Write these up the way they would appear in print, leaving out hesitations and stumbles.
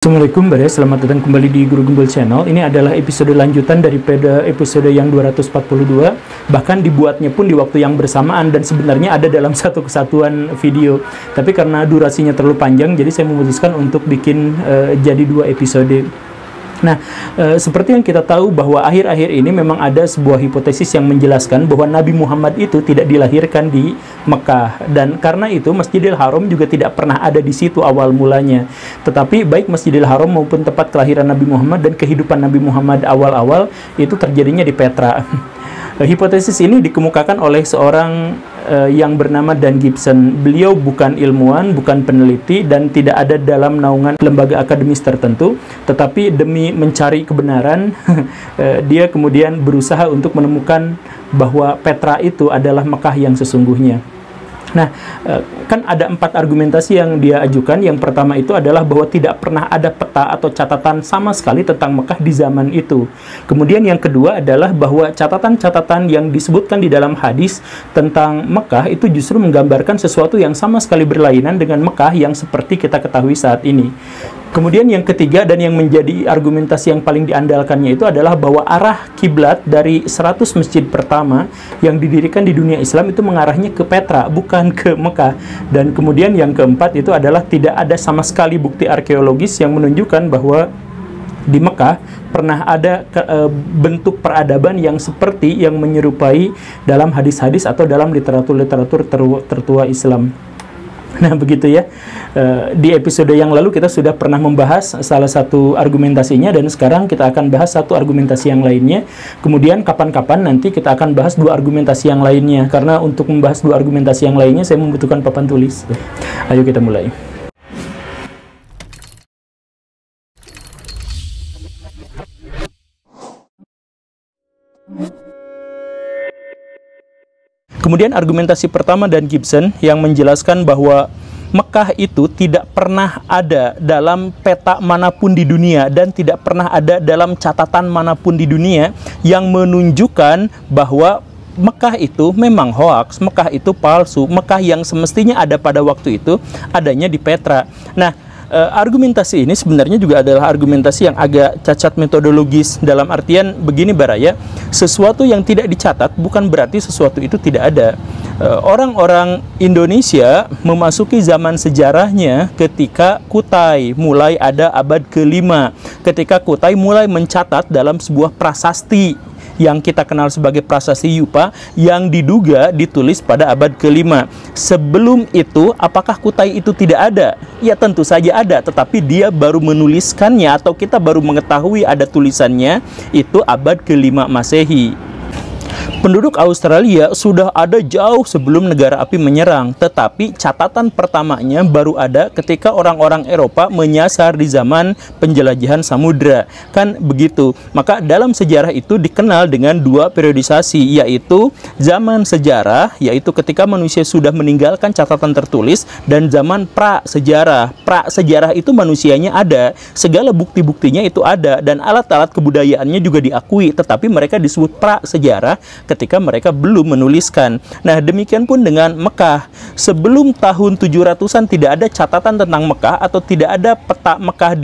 Assalamualaikum Barya, selamat datang kembali di Guru Gembel Channel. Ini adalah episode lanjutan daripada episode yang 242. Bahkan dibuatnya pun di waktu yang bersamaan dan sebenarnya ada dalam satu kesatuan video. Tapi karena durasinya terlalu panjang, jadi saya memutuskan untuk bikin jadi dua episode. Nah, seperti yang kita tahu bahwa akhir-akhir ini memang ada sebuah hipotesis yang menjelaskan bahwa Nabi Muhammad itu tidak dilahirkan di Mekah, dan karena itu Masjidil Haram juga tidak pernah ada di situ awal mulanya. Tetapi baik Masjidil Haram maupun tempat kelahiran Nabi Muhammad dan kehidupan Nabi Muhammad awal-awal itu terjadinya di Petra. Hipotesis ini dikemukakan oleh seorang yang bernama Dan Gibson. Beliau bukan ilmuwan, bukan peneliti, dan tidak ada dalam naungan lembaga akademis tertentu. Tetapi demi mencari kebenaran, dia kemudian berusaha untuk menemukan bahwa Petra itu adalah Mekah yang sesungguhnya. Nah, kan ada 4 argumentasi yang dia ajukan. Yang pertama itu adalah bahwa tidak pernah ada peta atau catatan sama sekali tentang Mekah di zaman itu. Kemudian yang kedua adalah bahwa catatan-catatan yang disebutkan di dalam hadis tentang Mekah itu justru menggambarkan sesuatu yang sama sekali berlainan dengan Mekah yang seperti kita ketahui saat ini. Kemudian yang ketiga dan yang menjadi argumentasi yang paling diandalkannya itu adalah bahwa arah kiblat dari 100 masjid pertama yang didirikan di dunia Islam itu mengarahnya ke Petra, bukan ke Mekah. Dan kemudian yang keempat itu adalah tidak ada sama sekali bukti arkeologis yang menunjukkan bahwa di Mekah pernah ada bentuk peradaban yang seperti yang menyerupai dalam hadis-hadis atau dalam literatur-literatur tertua Islam. Nah, begitu ya. Di episode yang lalu kita sudah pernah membahas salah satu argumentasinya, dan sekarang kita akan bahas satu argumentasi yang lainnya. Kemudian kapan-kapan nanti kita akan bahas 2 argumentasi yang lainnya, karena untuk membahas 2 argumentasi yang lainnya saya membutuhkan papan tulis. Ayo kita mulai. Kemudian argumentasi pertama Dan Gibson yang menjelaskan bahwa Mekah itu tidak pernah ada dalam peta manapun di dunia dan tidak pernah ada dalam catatan manapun di dunia yang menunjukkan bahwa Mekah itu memang hoaks, Mekah itu palsu, Mekah yang semestinya ada pada waktu itu adanya di Petra. Nah, argumentasi ini sebenarnya juga adalah argumentasi yang agak cacat metodologis, dalam artian begini Baraya, sesuatu yang tidak dicatat bukan berarti sesuatu itu tidak ada. Orang-orang Indonesia memasuki zaman sejarahnya ketika Kutai mulai ada abad ke-5, ketika Kutai mulai mencatat dalam sebuah prasasti yang kita kenal sebagai prasasti Yupa yang diduga ditulis pada abad ke-5. Sebelum itu, apakah Kutai itu tidak ada? Ya tentu saja ada, tetapi dia baru menuliskannya atau kita baru mengetahui ada tulisannya itu abad ke-5 Masehi. Penduduk Australia sudah ada jauh sebelum negara api menyerang, tetapi catatan pertamanya baru ada ketika orang-orang Eropa menyasar di zaman penjelajahan samudra. Kan begitu. Maka dalam sejarah itu dikenal dengan 2 periodisasi, yaitu zaman sejarah, yaitu ketika manusia sudah meninggalkan catatan tertulis, dan zaman pra-sejarah. Pra-sejarah itu manusianya ada, segala bukti-buktinya itu ada, dan alat-alat kebudayaannya juga diakui, tetapi mereka disebut pra-sejarah ketika mereka belum menuliskan. Nah, demikian pun dengan Mekah. Sebelum tahun 700-an tidak ada catatan tentang Mekah atau tidak ada peta Mekah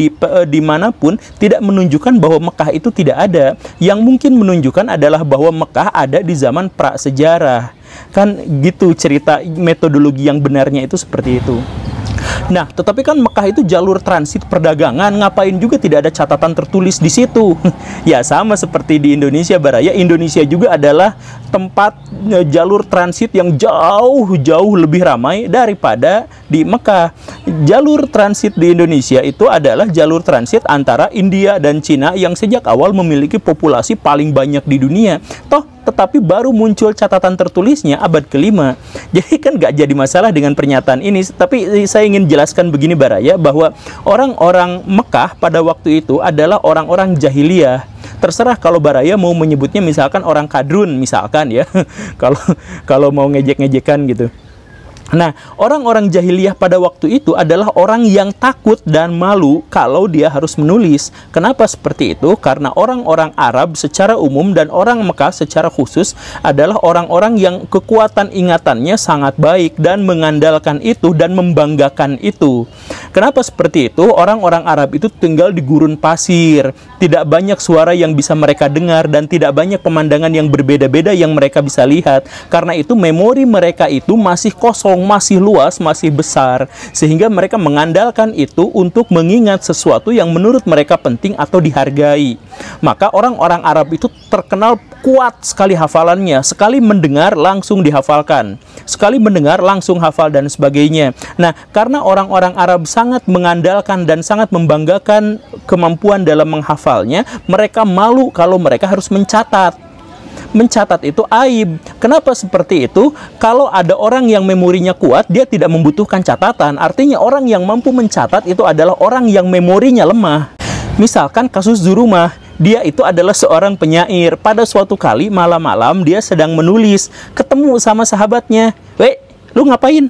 di manapun, tidak menunjukkan bahwa Mekah itu tidak ada. Yang mungkin menunjukkan adalah bahwa Mekah ada di zaman prasejarah. Kan gitu cerita metodologi yang benarnya itu seperti itu. Nah, tetapi kan Mekah itu jalur transit perdagangan, ngapain juga tidak ada catatan tertulis di situ? Ya sama seperti di Indonesia Baraya, Indonesia juga adalah tempat jalur transit yang jauh-jauh lebih ramai daripada di Mekah. Jalur transit di Indonesia itu adalah jalur transit antara India dan Cina yang sejak awal memiliki populasi paling banyak di dunia. Tetapi baru muncul catatan tertulisnya abad ke-5. Jadi kan nggak jadi masalah dengan pernyataan ini. Tapi saya ingin jelaskan begini Baraya, bahwa orang-orang Mekah pada waktu itu adalah orang-orang jahiliyah. Terserah kalau Baraya mau menyebutnya misalkan orang kadrun misalkan ya. Kalau mau ngejek-ngejekan gitu. Nah, orang-orang jahiliyah pada waktu itu adalah orang yang takut dan malu kalau dia harus menulis. Kenapa seperti itu? Karena orang-orang Arab secara umum dan orang Mekah secara khusus adalah orang-orang yang kekuatan ingatannya sangat baik dan mengandalkan itu dan membanggakan itu. Kenapa seperti itu? Orang-orang Arab itu tinggal di gurun pasir, tidak banyak suara yang bisa mereka dengar dan tidak banyak pemandangan yang berbeda-beda yang mereka bisa lihat. Karena itu memori mereka itu masih kosong, masih luas, masih besar, sehingga mereka mengandalkan itu untuk mengingat sesuatu yang menurut mereka penting atau dihargai. Maka orang-orang Arab itu terkenal kuat sekali hafalannya, sekali mendengar langsung dihafalkan, sekali mendengar langsung hafal dan sebagainya. Nah, karena orang-orang Arab sangat mengandalkan dan sangat membanggakan kemampuan dalam menghafalnya, mereka malu kalau mereka harus mencatat. Mencatat itu aib. Kenapa seperti itu? Kalau ada orang yang memorinya kuat, dia tidak membutuhkan catatan. Artinya orang yang mampu mencatat itu adalah orang yang memorinya lemah. Misalkan kasus Zurumah, dia itu adalah seorang penyair. Pada suatu kali malam-malam dia sedang menulis, ketemu sama sahabatnya. "Weh, lu ngapain?"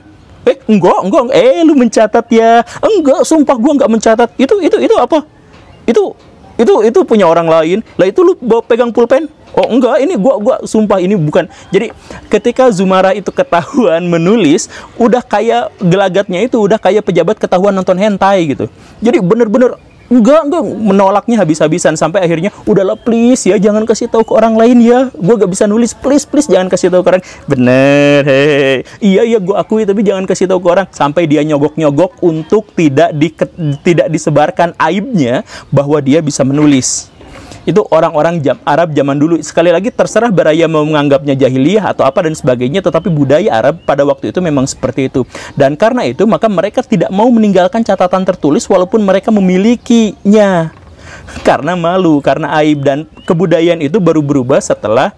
Enggak, lu mencatat ya." "Enggak, sumpah gua enggak mencatat." Itu apa? Itu punya orang lain. Lah itu lu bawa pegang pulpen? "Oh enggak, ini gua sumpah ini bukan." Jadi ketika Zumarah itu ketahuan menulis, udah kayak gelagatnya itu udah kayak pejabat ketahuan nonton hentai gitu. Jadi bener-bener enggak menolaknya habis-habisan, sampai akhirnya udahlah please ya jangan kasih tahu ke orang lain ya, gua gak bisa nulis, please jangan kasih tahu ke orang. Bener, iya gua akui, tapi jangan kasih tahu ke orang. Sampai dia nyogok-nyogok untuk tidak disebarkan aibnya bahwa dia bisa menulis. Itu orang-orang Arab zaman dulu. Sekali lagi terserah Baraya mau menganggapnya jahiliyah atau apa dan sebagainya, tetapi budaya Arab pada waktu itu memang seperti itu. Dan karena itu maka mereka tidak mau meninggalkan catatan tertulis walaupun mereka memilikinya. Karena malu, karena aib. Dan kebudayaan itu baru berubah setelah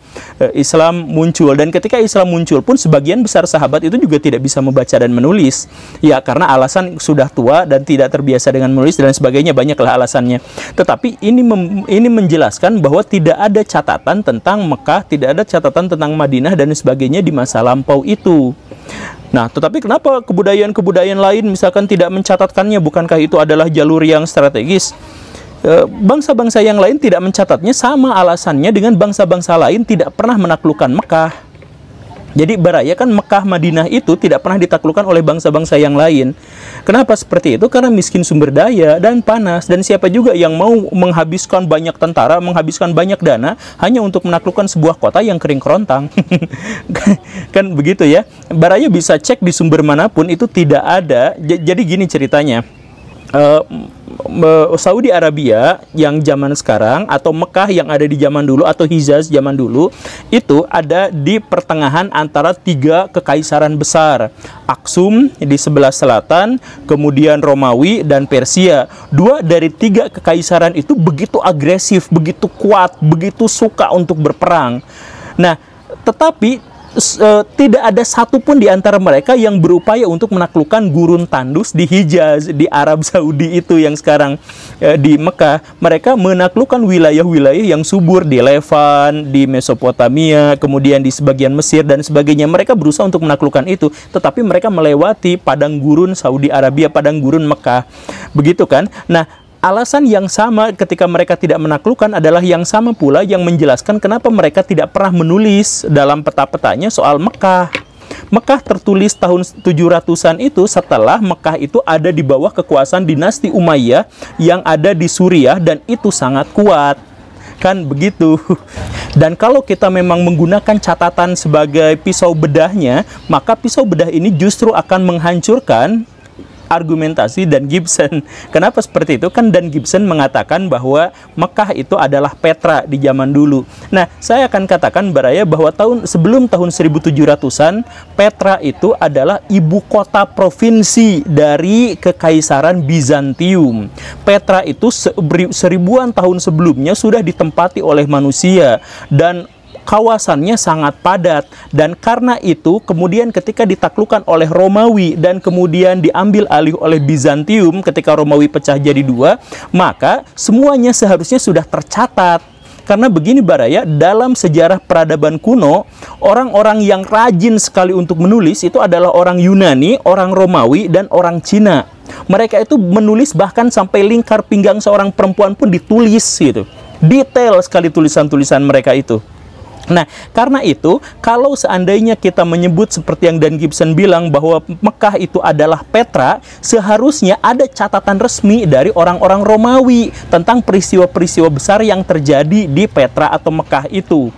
Islam muncul. Dan ketika Islam muncul pun sebagian besar sahabat itu juga tidak bisa membaca dan menulis. Ya karena alasan sudah tua dan tidak terbiasa dengan menulis dan sebagainya, banyaklah alasannya. Tetapi ini menjelaskan bahwa tidak ada catatan tentang Mekah, tidak ada catatan tentang Madinah dan sebagainya di masa lampau itu. Nah, tetapi kenapa kebudayaan-kebudayaan lain misalkan tidak mencatatkannya? Bukankah itu adalah jalur yang strategis? Bangsa-bangsa yang lain tidak mencatatnya sama alasannya dengan bangsa-bangsa lain tidak pernah menaklukkan Mekah. Jadi Baraya kan Mekah, Madinah itu tidak pernah ditaklukkan oleh bangsa-bangsa yang lain. Kenapa seperti itu? Karena miskin sumber daya dan panas. Dan siapa juga yang mau menghabiskan banyak tentara, menghabiskan banyak dana hanya untuk menaklukkan sebuah kota yang kering kerontang. Kan begitu ya. Baraya bisa cek di sumber manapun itu tidak ada. Jadi gini ceritanya. Saudi Arabia yang zaman sekarang atau Mekah yang ada di zaman dulu atau Hijaz zaman dulu itu ada di pertengahan antara 3 kekaisaran besar. Aksum di sebelah selatan, kemudian Romawi dan Persia. 2 dari 3 kekaisaran itu begitu agresif, begitu kuat, begitu suka untuk berperang. Nah, tetapi tidak ada satupun di antara mereka yang berupaya untuk menaklukkan gurun tandus di Hijaz, di Arab Saudi itu yang sekarang di Mekah. Mereka menaklukkan wilayah-wilayah yang subur di Levan, di Mesopotamia, kemudian di sebagian Mesir dan sebagainya. Mereka berusaha untuk menaklukkan itu, tetapi mereka melewati padang gurun Saudi Arabia, padang gurun Mekah. Begitu kan? Nah, alasan yang sama ketika mereka tidak menaklukkan adalah yang sama pula yang menjelaskan kenapa mereka tidak pernah menulis dalam peta-petanya soal Mekah. Mekah tertulis tahun 700-an itu setelah Mekah itu ada di bawah kekuasaan dinasti Umayyah yang ada di Suriah dan itu sangat kuat. Kan begitu. Dan kalau kita memang menggunakan catatan sebagai pisau bedahnya, maka pisau bedah ini justru akan menghancurkan argumentasi Dan Gibson. Kenapa seperti itu? Kan Dan Gibson mengatakan bahwa Mekah itu adalah Petra di zaman dulu. Nah, saya akan katakan Baraya bahwa sebelum tahun 1700-an, Petra itu adalah ibu kota provinsi dari Kekaisaran Bizantium. Petra itu seribuan tahun sebelumnya sudah ditempati oleh manusia dan kawasannya sangat padat, dan karena itu kemudian ketika ditaklukkan oleh Romawi dan kemudian diambil alih oleh Bizantium ketika Romawi pecah jadi 2, maka semuanya seharusnya sudah tercatat. Karena begini Baraya, dalam sejarah peradaban kuno, orang-orang yang rajin sekali untuk menulis itu adalah orang Yunani, orang Romawi, dan orang Cina. Mereka itu menulis bahkan sampai lingkar pinggang seorang perempuan pun ditulis gitu. Detail sekali tulisan-tulisan mereka itu. Nah, karena itu, kalau seandainya kita menyebut seperti yang Dan Gibson bilang bahwa Mekah itu adalah Petra, seharusnya ada catatan resmi dari orang-orang Romawi tentang peristiwa-peristiwa besar yang terjadi di Petra atau Mekah itu.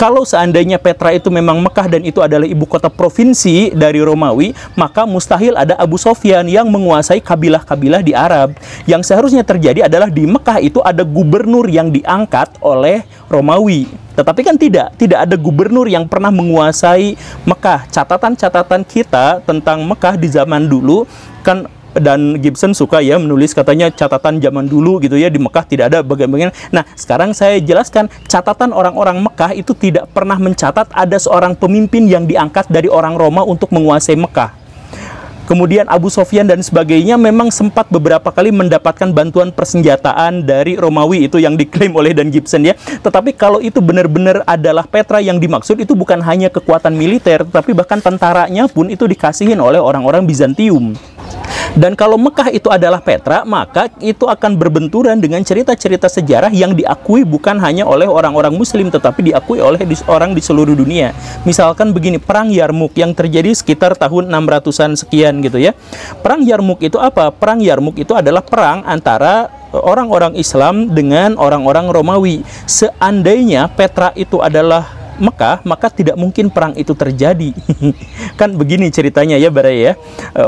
Kalau seandainya Petra itu memang Mekah dan itu adalah ibu kota provinsi dari Romawi, maka mustahil ada Abu Sofyan yang menguasai kabilah-kabilah di Arab. Yang seharusnya terjadi adalah di Mekah itu ada gubernur yang diangkat oleh Romawi. Tetapi kan tidak ada gubernur yang pernah menguasai Mekah. Catatan-catatan kita tentang Mekah di zaman dulu kan, dan Gibson suka ya menulis katanya catatan zaman dulu gitu ya, di Mekah tidak ada bagaimana. Nah, sekarang saya jelaskan, catatan orang-orang Mekah itu tidak pernah mencatat ada seorang pemimpin yang diangkat dari orang Roma untuk menguasai Mekah. Kemudian Abu Sofyan dan sebagainya memang sempat beberapa kali mendapatkan bantuan persenjataan dari Romawi, itu yang diklaim oleh Dan Gibson ya. Tetapi kalau itu benar-benar adalah Petra yang dimaksud, itu bukan hanya kekuatan militer, tapi bahkan tentaranya pun itu dikasihin oleh orang-orang Bizantium. Dan kalau Mekah itu adalah Petra, maka itu akan berbenturan dengan cerita-cerita sejarah yang diakui bukan hanya oleh orang-orang Muslim, tetapi diakui oleh orang di seluruh dunia. Misalkan begini, Perang Yarmuk yang terjadi sekitar tahun 600-an sekian gitu ya. Perang Yarmuk itu apa? Perang Yarmuk itu adalah perang antara orang-orang Islam dengan orang-orang Romawi. Seandainya Petra itu adalah Mekah, maka tidak mungkin perang itu terjadi. Kan begini ceritanya ya Baraya ya.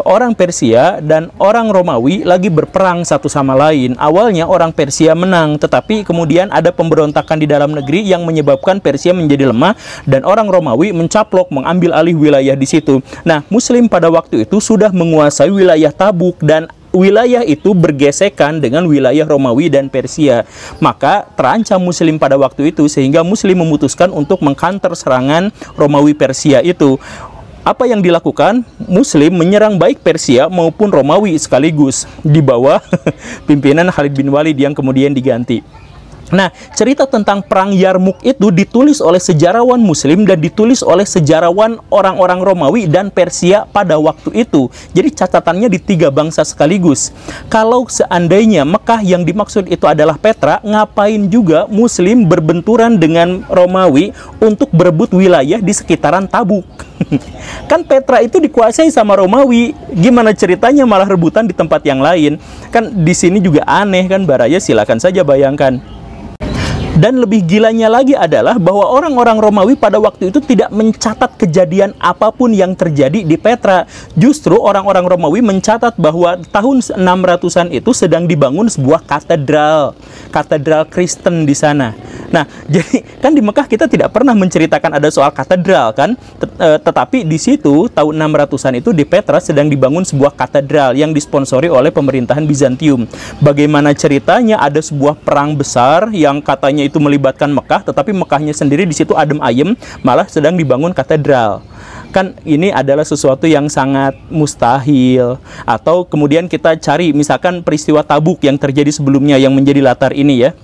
Orang Persia dan orang Romawi lagi berperang satu sama lain. Awalnya orang Persia menang, tetapi kemudian ada pemberontakan di dalam negeri yang menyebabkan Persia menjadi lemah dan orang Romawi mencaplok, mengambil alih wilayah di situ. Nah, Muslim pada waktu itu sudah menguasai wilayah Tabuk dan wilayah itu bergesekan dengan wilayah Romawi dan Persia. Maka terancam Muslim pada waktu itu, sehingga Muslim memutuskan untuk mengcounter serangan Romawi Persia itu. Apa yang dilakukan? Muslim menyerang baik Persia maupun Romawi sekaligus di bawah pimpinan Khalid bin Walid yang kemudian diganti. Nah, cerita tentang Perang Yarmuk itu ditulis oleh sejarawan Muslim dan ditulis oleh sejarawan orang-orang Romawi dan Persia pada waktu itu. Jadi catatannya di tiga bangsa sekaligus. Kalau seandainya Mekah yang dimaksud itu adalah Petra, ngapain juga Muslim berbenturan dengan Romawi untuk berebut wilayah di sekitaran Tabuk? Kan Petra itu dikuasai sama Romawi, gimana ceritanya malah rebutan di tempat yang lain? Kan di sini juga aneh kan Baraya, silakan saja bayangkan. Dan lebih gilanya lagi adalah bahwa orang-orang Romawi pada waktu itu tidak mencatat kejadian apapun yang terjadi di Petra. Justru orang-orang Romawi mencatat bahwa tahun 600-an itu sedang dibangun sebuah katedral Kristen di sana. Nah, jadi kan di Mekah kita tidak pernah menceritakan ada soal katedral kan, tetapi di situ tahun 600-an itu di Petra sedang dibangun sebuah katedral yang disponsori oleh pemerintahan Bizantium. Bagaimana ceritanya ada sebuah perang besar yang katanya itu melibatkan Mekah, tetapi Mekahnya sendiri di situ adem ayem, malah sedang dibangun katedral. Kan ini adalah sesuatu yang sangat mustahil. Atau kemudian kita cari misalkan peristiwa Tabuk yang terjadi sebelumnya yang menjadi latar ini ya.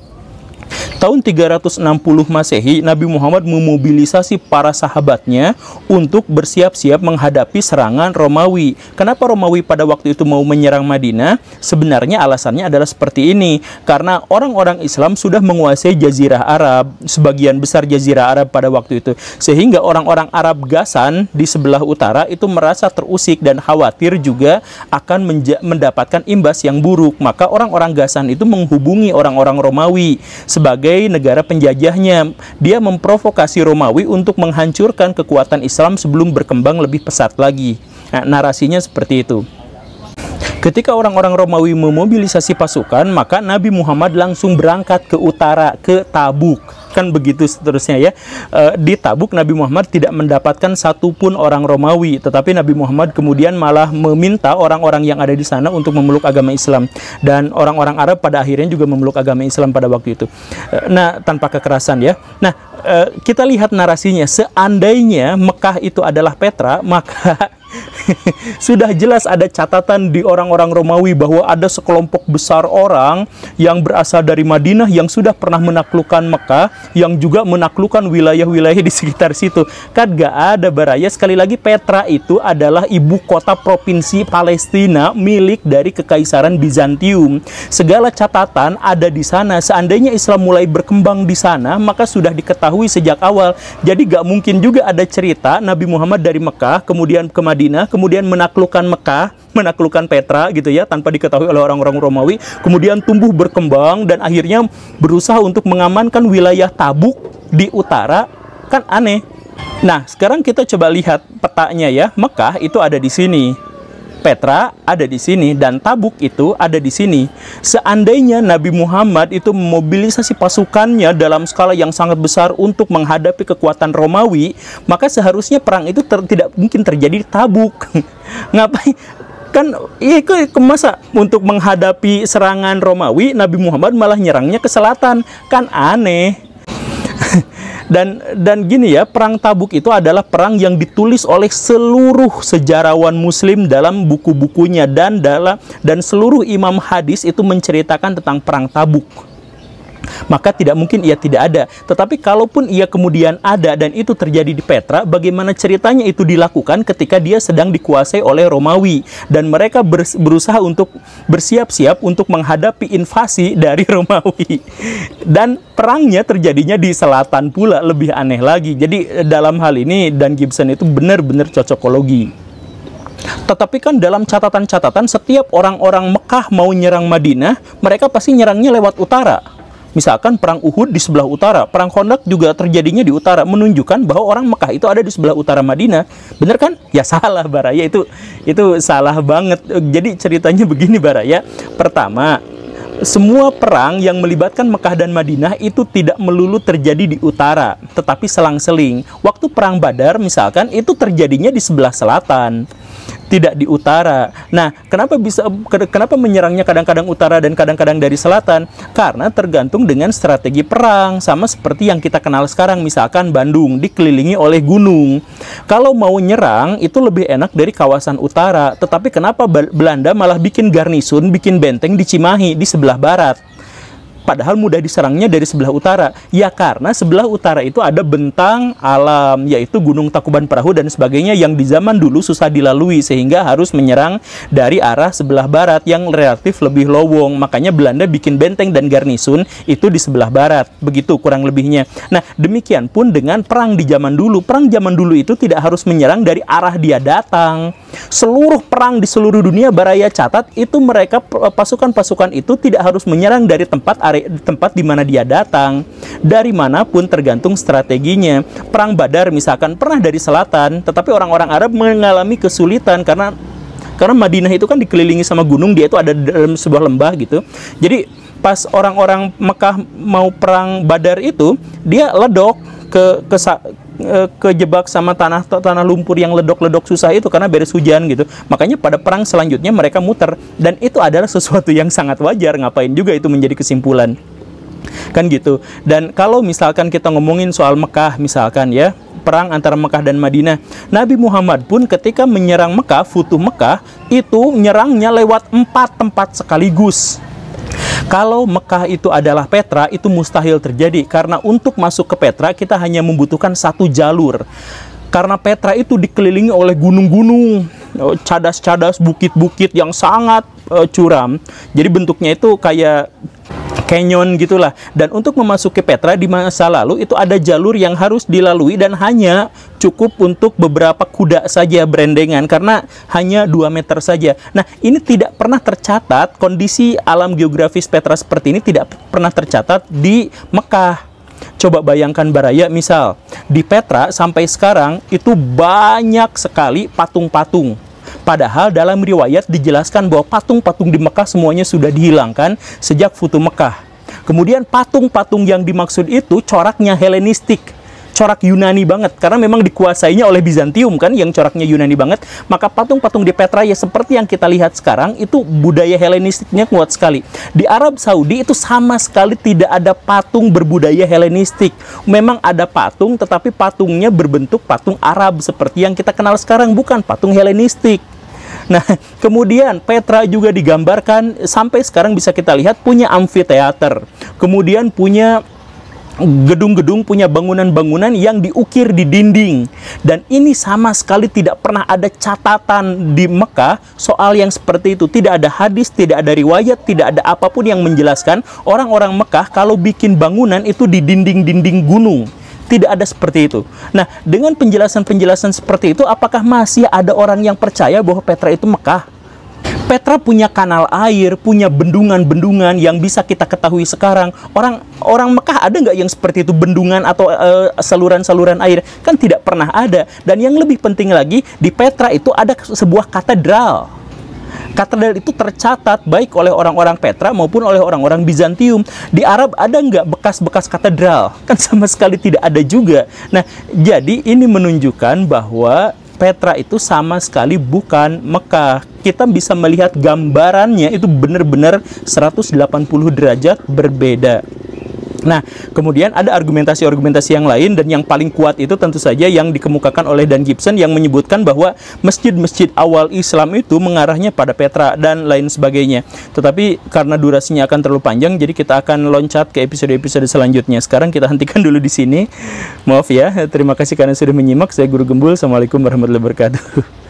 Tahun 360 Masehi, Nabi Muhammad memobilisasi para sahabatnya untuk bersiap-siap menghadapi serangan Romawi. Kenapa Romawi pada waktu itu mau menyerang Madinah? Sebenarnya alasannya adalah seperti ini. Karena orang-orang Islam sudah menguasai Jazirah Arab, sebagian besar Jazirah Arab pada waktu itu. Sehingga orang-orang Arab Ghassan di sebelah utara itu merasa terusik dan khawatir juga akan mendapatkan imbas yang buruk. Maka orang-orang Ghassan itu menghubungi orang-orang Romawi sebagai negara penjajahnya. Dia memprovokasi Romawi untuk menghancurkan kekuatan Islam sebelum berkembang lebih pesat lagi. Nah, narasinya seperti itu. Ketika orang-orang Romawi memobilisasi pasukan, maka Nabi Muhammad langsung berangkat ke utara, ke Tabuk. Kan begitu seterusnya ya. Di Tabuk Nabi Muhammad tidak mendapatkan satupun orang Romawi, tetapi Nabi Muhammad kemudian malah meminta orang-orang yang ada di sana untuk memeluk agama Islam, dan orang-orang Arab pada akhirnya juga memeluk agama Islam pada waktu itu. Nah, tanpa kekerasan ya. Nah, kita lihat narasinya. Seandainya Mekah itu adalah Petra, maka Sudah jelas ada catatan di orang-orang Romawi bahwa ada sekelompok besar orang yang berasal dari Madinah yang sudah pernah menaklukkan Mekah, yang juga menaklukkan wilayah-wilayah di sekitar situ. Kan gak ada baraya. Sekali lagi, Petra itu adalah ibu kota provinsi Palestina milik dari Kekaisaran Bizantium. Segala catatan ada di sana. Seandainya Islam mulai berkembang di sana, maka sudah diketahui sejak awal. Jadi gak mungkin juga ada cerita Nabi Muhammad dari Mekah kemudian ke Madinah, kemudian menaklukkan Mekah, menaklukkan Petra gitu ya, tanpa diketahui oleh orang-orang Romawi, kemudian tumbuh berkembang dan akhirnya berusaha untuk mengamankan wilayah Tabuk di utara. Kan aneh. Nah, sekarang kita coba lihat petanya ya. Mekah itu ada di sini, Petra ada di sini, dan Tabuk itu ada di sini. Seandainya Nabi Muhammad itu memobilisasi pasukannya dalam skala yang sangat besar untuk menghadapi kekuatan Romawi, maka seharusnya perang itu tidak mungkin terjadi di Tabuk. Ngapain? Kan masa untuk menghadapi serangan Romawi, Nabi Muhammad malah nyerangnya ke selatan. Kan aneh. Dan gini ya, perang Tabuk itu adalah perang yang ditulis oleh seluruh sejarawan Muslim dalam buku-bukunya, dan seluruh imam hadis itu menceritakan tentang perang Tabuk. Maka tidak mungkin ia tidak ada. Tetapi kalaupun ia kemudian ada dan itu terjadi di Petra, bagaimana ceritanya itu dilakukan ketika dia sedang dikuasai oleh Romawi dan mereka berusaha untuk bersiap-siap untuk menghadapi invasi dari Romawi. Dan perangnya terjadinya di selatan pula, lebih aneh lagi. Jadi dalam hal ini Dan Gibson itu benar-benar cocokologi. Tetapi kan dalam catatan-catatan, setiap orang-orang Mekah mau nyerang Madinah, mereka pasti nyerangnya lewat utara. Misalkan perang Uhud di sebelah utara, perang Khandaq juga terjadinya di utara, menunjukkan bahwa orang Mekah itu ada di sebelah utara Madinah. Bener kan? Ya salah Baraya, itu salah banget. Jadi ceritanya begini Baraya. Pertama, semua perang yang melibatkan Mekah dan Madinah itu tidak melulu terjadi di utara, tetapi selang-seling. Waktu perang Badar misalkan itu terjadinya di sebelah selatan, tidak di utara. Nah, kenapa menyerangnya kadang-kadang utara dan kadang-kadang dari selatan? Karena tergantung dengan strategi perang, sama seperti yang kita kenal sekarang. Misalkan Bandung dikelilingi oleh gunung. Kalau mau nyerang itu lebih enak dari kawasan utara. Tetapi kenapa Belanda malah bikin garnison, bikin benteng di Cimahi di sebelah barat? Padahal mudah diserangnya dari sebelah utara. Ya karena sebelah utara itu ada bentang alam, yaitu Gunung Tangkuban Perahu dan sebagainya, yang di zaman dulu susah dilalui, sehingga harus menyerang dari arah sebelah barat yang relatif lebih lowong. Makanya Belanda bikin benteng dan garnison itu di sebelah barat. Begitu kurang lebihnya. Nah, demikian pun dengan perang di zaman dulu. Perang zaman dulu itu tidak harus menyerang dari arah dia datang. Seluruh perang di seluruh dunia, Baraya catat, itu mereka pasukan-pasukan itu tidak harus menyerang dari tempat di mana dia datang, dari manapun tergantung strateginya. Perang Badar misalkan pernah dari selatan, tetapi orang-orang Arab mengalami kesulitan karena Madinah itu kan dikelilingi sama gunung, dia itu ada dalam sebuah lembah gitu. Jadi pas orang-orang Mekah mau perang Badar itu, dia ledok kejebak sama tanah lumpur yang ledok-ledok susah itu karena beres hujan gitu. Makanya pada perang selanjutnya mereka muter, dan itu adalah sesuatu yang sangat wajar. Ngapain juga itu menjadi kesimpulan, kan gitu. Dan kalau misalkan kita ngomongin soal Mekah misalkan ya, perang antara Mekah dan Madinah, Nabi Muhammad pun ketika menyerang Mekah, Futuh Mekah, itu nyerangnya lewat 4 tempat sekaligus. Kalau Mekah itu adalah Petra, itu mustahil terjadi, karena untuk masuk ke Petra kita hanya membutuhkan 1 jalur. Karena Petra itu dikelilingi oleh gunung-gunung, cadas-cadas, bukit-bukit yang sangat curam. Jadi bentuknya itu kayak canyon gitulah. Dan untuk memasuki Petra di masa lalu itu ada jalur yang harus dilalui dan hanya cukup untuk beberapa kuda saja berendengan, karena hanya 2 meter saja. Nah, ini tidak pernah tercatat, kondisi alam geografis Petra seperti ini tidak pernah tercatat di Mekah. Coba bayangkan Baraya, misal di Petra sampai sekarang itu banyak sekali patung-patung. Padahal dalam riwayat dijelaskan bahwa patung-patung di Mekah semuanya sudah dihilangkan sejak Futuh Mekah. Kemudian patung-patung yang dimaksud itu coraknya Helenistik. corak Yunani banget, karena memang dikuasainya oleh Bizantium kan, yang coraknya Yunani banget. Maka patung-patung di Petra ya seperti yang kita lihat sekarang, itu budaya Helenistiknya kuat sekali. Di Arab Saudi itu sama sekali tidak ada patung berbudaya Helenistik. Memang ada patung, tetapi patungnya berbentuk patung Arab seperti yang kita kenal sekarang, bukan patung Helenistik. Nah, kemudian Petra juga digambarkan sampai sekarang bisa kita lihat punya amfiteater, kemudian punya gedung-gedung, punya bangunan-bangunan yang diukir di dinding. Dan ini sama sekali tidak pernah ada catatan di Mekah soal yang seperti itu. Tidak ada hadis, tidak ada riwayat, tidak ada apapun yang menjelaskan orang-orang Mekah kalau bikin bangunan itu di dinding-dinding gunung. Tidak ada seperti itu. Nah, dengan penjelasan-penjelasan seperti itu, apakah masih ada orang yang percaya bahwa Petra itu Mekah? Petra punya kanal air, punya bendungan-bendungan yang bisa kita ketahui sekarang. Orang Mekah ada nggak yang seperti itu, bendungan atau saluran-saluran air? Kan tidak pernah ada. Dan yang lebih penting lagi, di Petra itu ada sebuah katedral. Katedral itu tercatat baik oleh orang-orang Petra maupun oleh orang-orang Bizantium. Di Arab ada nggak bekas-bekas katedral? Kan sama sekali tidak ada juga. Nah, jadi ini menunjukkan bahwa Petra itu sama sekali bukan Mekah. Kita bisa melihat gambarannya itu benar-benar 180 derajat berbeda. Nah, kemudian ada argumentasi-argumentasi yang lain, dan yang paling kuat itu tentu saja yang dikemukakan oleh Dan Gibson yang menyebutkan bahwa masjid-masjid awal Islam itu mengarahnya pada Petra dan lain sebagainya. Tetapi karena durasinya akan terlalu panjang, jadi kita akan loncat ke episode-episode selanjutnya. Sekarang kita hentikan dulu di sini. Maaf ya, terima kasih karena sudah menyimak. Saya Guru Gembul. Assalamualaikum warahmatullahi wabarakatuh.